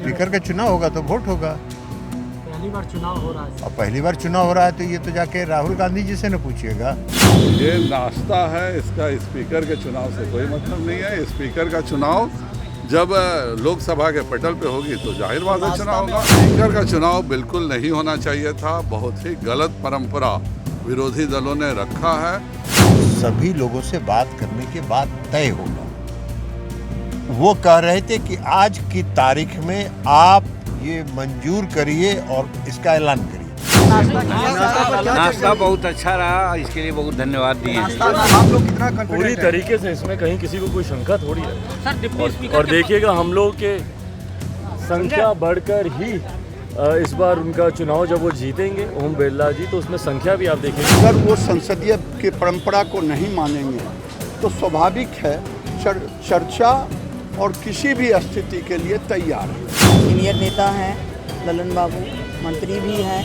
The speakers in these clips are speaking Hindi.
स्पीकर का चुनाव होगा तो वोट होगा। पहली बार चुनाव हो रहा है और पहली बार चुनाव हो रहा है तो ये तो जाके राहुल गांधी जी से न पूछिएगा। ये नाश्ता है, इसका स्पीकर के चुनाव से कोई मतलब नहीं है। स्पीकर का चुनाव जब लोकसभा के पटल पे होगी तो जाहिर बात है चुनाव होगा। स्पीकर का चुनाव बिल्कुल नहीं होना चाहिए था। बहुत ही गलत परंपरा विरोधी दलों ने रखा है। सभी लोगों से बात करने के बाद तय होगा। वो कह रहे थे कि आज की तारीख में आप ये मंजूर करिए और इसका ऐलान करिए। नाश्ता बहुत अच्छा रहा, इसके लिए बहुत धन्यवाद दिए। आप लोग कितना पूरी तरीके से इसमें कहीं किसी को कोई शंका थोड़ी है। और देखिएगा हम लोग के संख्या बढ़कर ही इस बार उनका चुनाव जब वो जीतेंगे ओम बिरला जी, तो उसमें संख्या भी आप देखेंगे। अगर वो संसदीय की परंपरा को नहीं मानेंगे तो स्वाभाविक है चर्चा और किसी भी स्थिति के लिए तैयार है। सीनियर नेता हैं ललन बाबू, मंत्री भी हैं,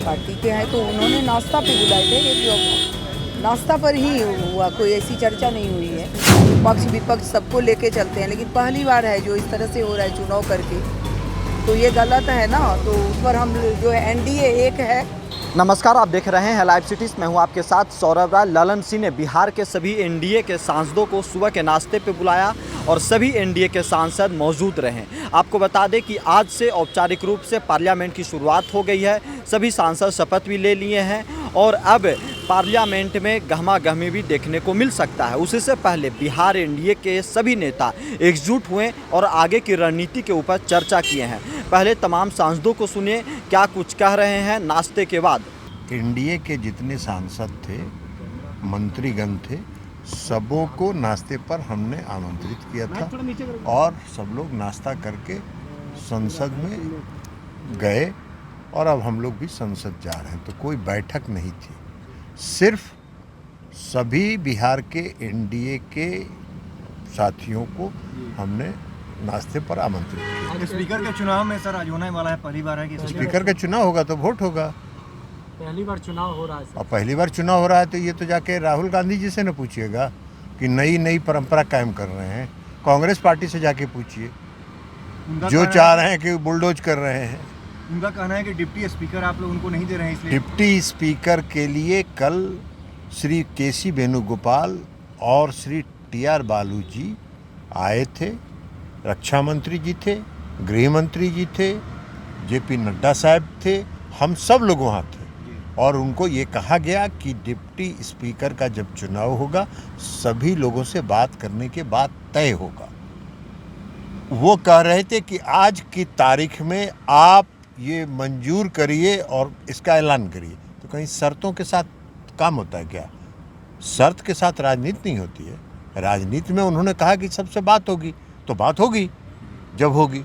पार्टी के हैं, तो उन्होंने नाश्ता पे बुलाए थे। एक नाश्ता पर ही हुआ, कोई ऐसी चर्चा नहीं हुई है। पक्ष विपक्ष सबको लेके चलते हैं, लेकिन पहली बार है जो इस तरह से हो रहा है चुनाव करके, तो ये गलत है ना। तो उस पर हम जो है एनडीए एक है। नमस्कार, आप देख रहे हैं लाइव सिटीज़। मैं हूं आपके साथ सौरभ राय। ललन सिंह ने बिहार के सभी एनडीए के सांसदों को सुबह के नाश्ते पे बुलाया और सभी एनडीए के सांसद मौजूद रहे। आपको बता दें कि आज से औपचारिक रूप से पार्लियामेंट की शुरुआत हो गई है। सभी सांसद शपथ भी ले लिए हैं और अब पार्लियामेंट में गहमा-गहमी भी देखने को मिल सकता है। उससे पहले बिहार एनडीए के सभी नेता एकजुट हुए और आगे की रणनीति के ऊपर चर्चा किए हैं। पहले तमाम सांसदों को सुनिए क्या कुछ कह रहे हैं नाश्ते के बाद। एनडीए के जितने सांसद थे, मंत्रीगण थे, सबों को नाश्ते पर हमने आमंत्रित किया था और सब लोग नाश्ता करके संसद में गए और अब हम लोग भी संसद जा रहे हैं। तो कोई बैठक नहीं थी, सिर्फ सभी बिहार के एनडीए के साथियों को हमने नाश्ते पर आमंत्रित किया। स्पीकर के चुनाव में सर आज होने वाला है, पहली बार है कि स्पीकर का चुनाव होगा तो वोट होगा। पहली बार चुनाव हो रहा है और पहली बार चुनाव हो रहा है तो ये तो जाके राहुल गांधी जी से न पूछिएगा कि नई परंपरा कायम कर रहे हैं। कांग्रेस पार्टी से जाके पूछिए, जो चाह रहे हैं कि बुलडोज कर रहे हैं। उनका कहना है कि डिप्टी स्पीकर आप लोग उनको नहीं दे रहे हैं, इसलिए डिप्टी स्पीकर के लिए कल श्री केसी वेणुगोपाल और श्री टीआर बालू जी आए थे। रक्षा मंत्री जी थे, गृह मंत्री जी थे, जेपी नड्डा साहब थे, हम सब लोग वहाँ थे और उनको ये कहा गया कि डिप्टी स्पीकर का जब चुनाव होगा सभी लोगों से बात करने के बाद तय होगा। वो कह रहे थे कि आज की तारीख में आप ये मंजूर करिए और इसका ऐलान करिए। तो कहीं शर्तों के साथ काम होता है क्या? शर्त के साथ राजनीति नहीं होती है। राजनीति में उन्होंने कहा कि सबसे बात होगी तो बात होगी जब होगी।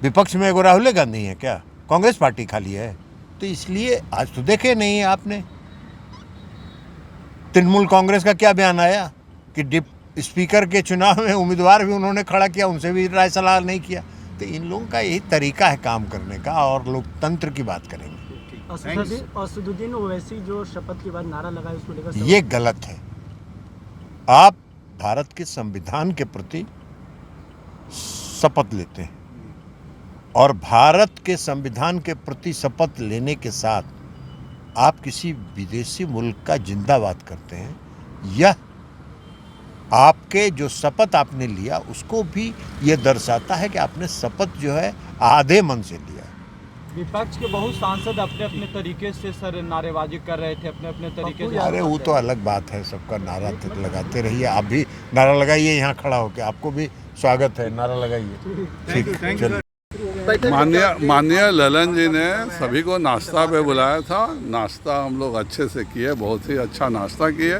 विपक्ष में एगो राहुल गांधी है क्या? कांग्रेस पार्टी खाली है? तो इसलिए आज तो देखे नहीं है आपने तृणमूल कांग्रेस का क्या बयान आया कि स्पीकर के चुनाव में उम्मीदवार भी उन्होंने खड़ा किया, उनसे भी राय सलाह नहीं किया। तो इन लोगों का यही तरीका है काम करने का और लोकतंत्र की बात करेंगे। असदुद्दीन ओवैसी जो शपथ के बाद नारा लगाए उसको लेकर ये गलत है। आप भारत के संविधान के प्रति शपथ लेते हैं और भारत के संविधान के प्रति शपथ लेने के साथ आप किसी विदेशी मुल्क का जिंदाबाद करते हैं। यह आपके जो शपथ आपने लिया उसको भी यह दर्शाता है कि आपने शपथ जो है आधे मन से लिया। विपक्ष के बहुत सांसद अपने अपने तरीके से सर नारेबाजी कर रहे थे, अपने अपने तरीके से। अरे वो तो अलग बात है, सबका नारा लगाते रहिए। आप भी नारा लगाइए यहाँ खड़ा होकर, आपको भी स्वागत है, नारा लगाइए। ठीक, चलिए। माननीय ललन जी ने सभी को नाश्ता पे बुलाया था। नाश्ता हम लोग अच्छे से किए, बहुत ही अच्छा नाश्ता किए।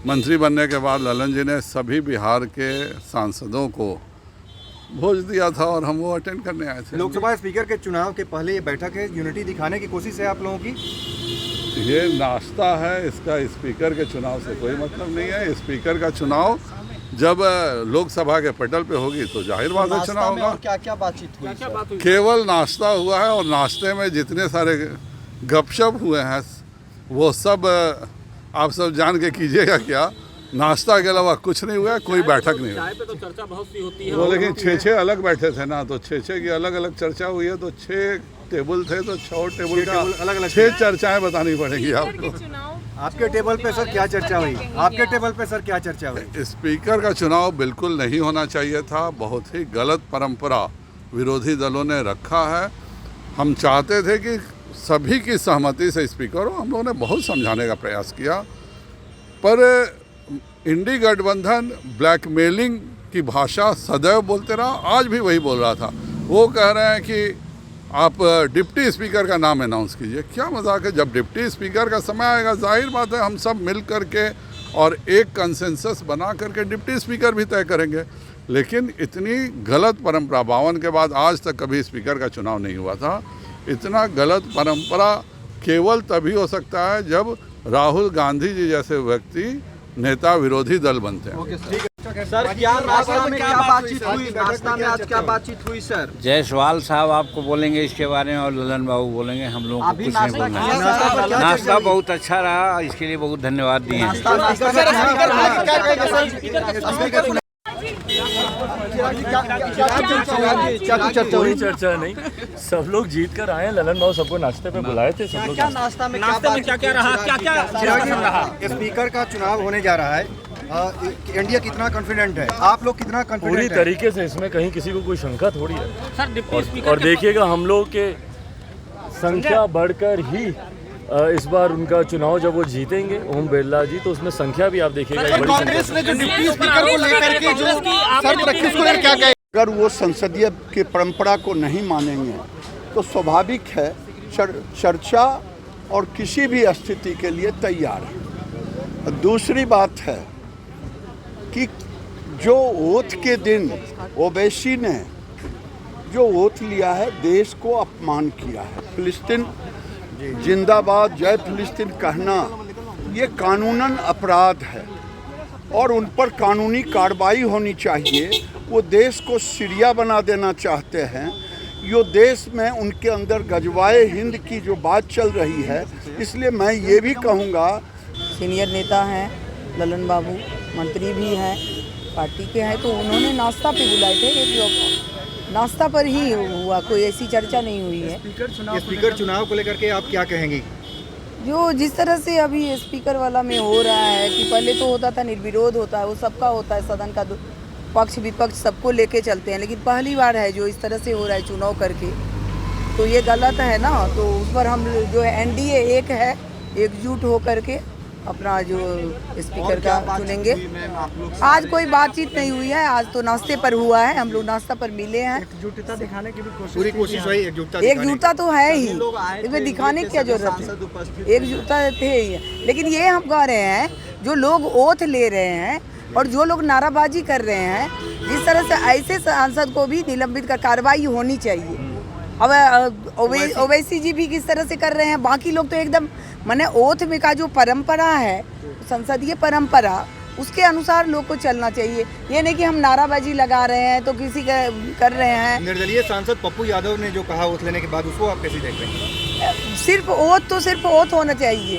मंत्री बनने के बाद ललन जी ने सभी बिहार के सांसदों को भोज दिया था और हम वो अटेंड करने आए थे। लोकसभा स्पीकर के चुनाव के पहले ये बैठक है, यूनिटी दिखाने की कोशिश है आप लोगों की। ये नाश्ता है, इसका स्पीकर के चुनाव से कोई मतलब नहीं है। स्पीकर का चुनाव जब लोकसभा के पटल पे होगी तो जाहिर बात है चुनाव होगा। क्या क्या बातचीत हुई? केवल नाश्ता हुआ है और नाश्ते में जितने सारे गपशप हुए हैं वो सब आप सब जान के कीजिएगा क्या, नाश्ता के अलावा कुछ नहीं हुआ, कोई बैठक नहीं हुई। चाय पे तो चर्चा बहुत सी होती है। वो लेकिन 6 अलग बैठे थे ना, तो 6 की अलग अलग चर्चा हुई है, तो 6 टेबल थे, तो 6 टेबल का अलग 6 चर्चाएं बतानी पड़ेंगी आपको। आपके टेबल पे सर क्या चर्चा हुई? आपके टेबल पे सर क्या चर्चा हुई? स्पीकर का चुनाव बिल्कुल नहीं होना चाहिए था। बहुत ही गलत परंपरा विरोधी दलों ने रखा है। हम चाहते थे कि सभी की सहमति से स्पीकर हो। हम लोगों ने बहुत समझाने का प्रयास किया, पर इंडी गठबंधन ब्लैकमेलिंग की भाषा सदैव बोलते रहा, आज भी वही बोल रहा था। वो कह रहे हैं कि आप डिप्टी स्पीकर का नाम अनाउंस कीजिए। क्या मजाक है? जब डिप्टी स्पीकर का समय आएगा, जाहिर बात है हम सब मिल करके और एक कंसेंसस बना करके डिप्टी स्पीकर भी तय करेंगे। लेकिन इतनी गलत परंपरा 52 के बाद आज तक कभी स्पीकर का चुनाव नहीं हुआ था। इतना गलत परंपरा केवल तभी हो सकता है जब राहुल गांधी जी जैसे व्यक्ति नेता विरोधी दल बनते हैं। सर क्या नाश्ता में क्या बातचीत हुई? नाश्ता में आज क्या बातचीत हुई सर? जायसवाल साहब आपको बोलेंगे इसके बारे में और ललन बाबू बोलेंगे। हम लोगों को अभी कुछ नहीं नाश्ता बोलना किया? है। नाश्ता बहुत अच्छा रहा, इसके लिए बहुत धन्यवाद दिए हैं। कोई चर्चा नहीं, सब लोग जीत कर आए हैं। ललन बाबू सबको नाश्ते पे बुलाए थे, सब लोग। नाश्ता में क्या रहा, क्या रहा? स्पीकर का चुनाव होने जा रहा है। इंडिया कितना कॉन्फिडेंट है? आप लोग कितना पूरी कॉन्फिडेंट है? तरीके से इसमें कहीं किसी को कोई शंका थोड़ी है। सर डिप्टी स्पीकर और देखिएगा हम लोग के संख्या बढ़कर ही इस बार उनका चुनाव जब वो जीतेंगे ओम बिरला जी, तो उसमें संख्या भी आप देखिएगा एक बड़ी कांग्रेस ने जो डिप्टी स्पीकर को लेकर के जो शर्त रखी उसको लेकर क्या कहे? अगर वो संसदीय की परंपरा को नहीं मानेंगे तो स्वाभाविक है चर्चा और किसी भी स्थिति के लिए तैयार है। दूसरी बात है कि जो ओथ के दिन ओवैसी ने जो ओथ लिया है, देश को अपमान किया है। फिलिस्तीन जिंदाबाद, जय फिलिस्तीन कहना ये कानूनन अपराध है और उन पर कानूनी कार्रवाई होनी चाहिए। वो देश को सीरिया बना देना चाहते हैं। यो देश में उनके अंदर गजवाए हिंद की जो बात चल रही है, इसलिए मैं ये भी कहूँगा, सीनियर नेता हैं ललन बाबू, मंत्री भी हैं, पार्टी के हैं, तो उन्होंने नाश्ता पे बुलाए थे। एक नाश्ता पर ही हुआ, कोई ऐसी चर्चा नहीं हुई है। स्पीकर चुनाव को लेकर के आप क्या कहेंगी? जो जिस तरह से अभी स्पीकर वाला में हो रहा है कि पहले तो होता था निर्विरोध होता है, वो सबका होता है, सदन का पक्ष विपक्ष सबको लेके चलते हैं, लेकिन पहली बार है जो इस तरह से हो रहा है चुनाव करके, तो ये गलत है ना। तो उस पर हम जो है एनडीए एक है, एकजुट हो करके अपना जो स्पीकर का चुनेंगे। आज कोई बातचीत नहीं हुई है, आज तो नाश्ते पर हुआ है, हम लोग नाश्ता पर मिले हैं। एकजुटता दिखाने की भी पूरी कोशिश हुई एकजुटता तो है ही, इसमें दिखाने की क्या जरूरत है? एकजुटता थे ही, लेकिन ये हम कह रहे हैं जो लोग ओथ ले रहे हैं और जो लोग नाराबाजी कर रहे हैं, जिस तरह से ऐसे सांसद को भी निलंबित कर कार्रवाई होनी चाहिए। अब ओवैसी जी भी किस तरह से कर रहे हैं, बाकी लोग तो एकदम माने ओथ में का जो परंपरा है, संसदीय परंपरा, उसके अनुसार लोग को चलना चाहिए। ये नहीं कि हम नाराबाजी लगा रहे हैं तो किसी का कर रहे हैं। निर्दलीय सांसद पप्पू यादव ने जो कहा ओथ लेने के बाद, उसको आप कैसे देख रहे हैं? सिर्फ ओथ तो सिर्फ ओथ होना चाहिए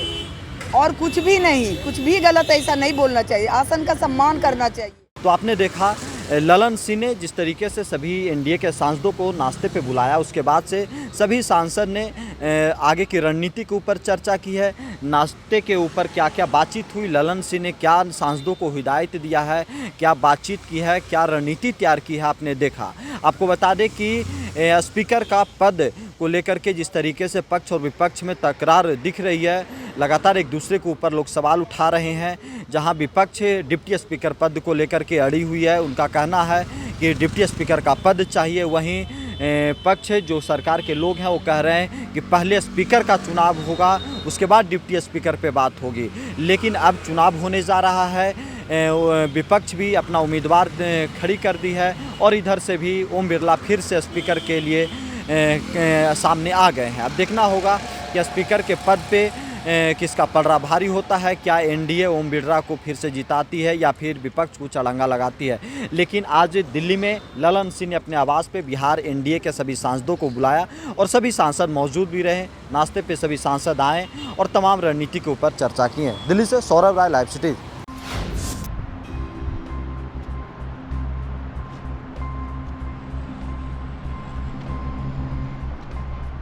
और कुछ भी नहीं, कुछ भी गलत ऐसा नहीं बोलना चाहिए। आसन का सम्मान करना चाहिए। तो आपने देखा ललन सिंह ने जिस तरीके से सभी एनडीए के सांसदों को नाश्ते पे बुलाया, उसके बाद से सभी सांसद ने आगे की रणनीति के ऊपर चर्चा की है। नाश्ते के ऊपर क्या क्या बातचीत हुई, ललन सिंह ने क्या सांसदों को हिदायत दिया है, क्या बातचीत की है, क्या रणनीति तैयार की है, आपने देखा। आपको बता दें कि स्पीकर का पद को लेकर के जिस तरीके से पक्ष और विपक्ष में तकरार दिख रही है, लगातार एक दूसरे के ऊपर लोग सवाल उठा रहे हैं। जहां विपक्ष डिप्टी स्पीकर पद को लेकर के अड़ी हुई है, उनका कहना है कि डिप्टी स्पीकर का पद चाहिए। वहीं पक्ष जो सरकार के लोग हैं वो कह रहे हैं कि पहले स्पीकर का चुनाव होगा, उसके बाद डिप्टी स्पीकर पे बात होगी। लेकिन अब चुनाव होने जा रहा है, विपक्ष भी अपना उम्मीदवार खड़ी कर दी है और इधर से भी ओम बिरला फिर से स्पीकर के लिए सामने आ गए हैं। अब देखना होगा कि स्पीकर के पद पे किसका पलड़ा भारी होता है, क्या एनडीए ओम बिरला को फिर से जिताती है या फिर विपक्ष को चड़ंगा लगाती है। लेकिन आज दिल्ली में ललन सिंह ने अपने आवास पे बिहार एनडीए के सभी सांसदों को बुलाया और सभी सांसद मौजूद भी रहे। नाश्ते पे सभी सांसद आए और तमाम रणनीति के ऊपर चर्चा की है। दिल्ली से सौरभ राय, लाइव सिटी।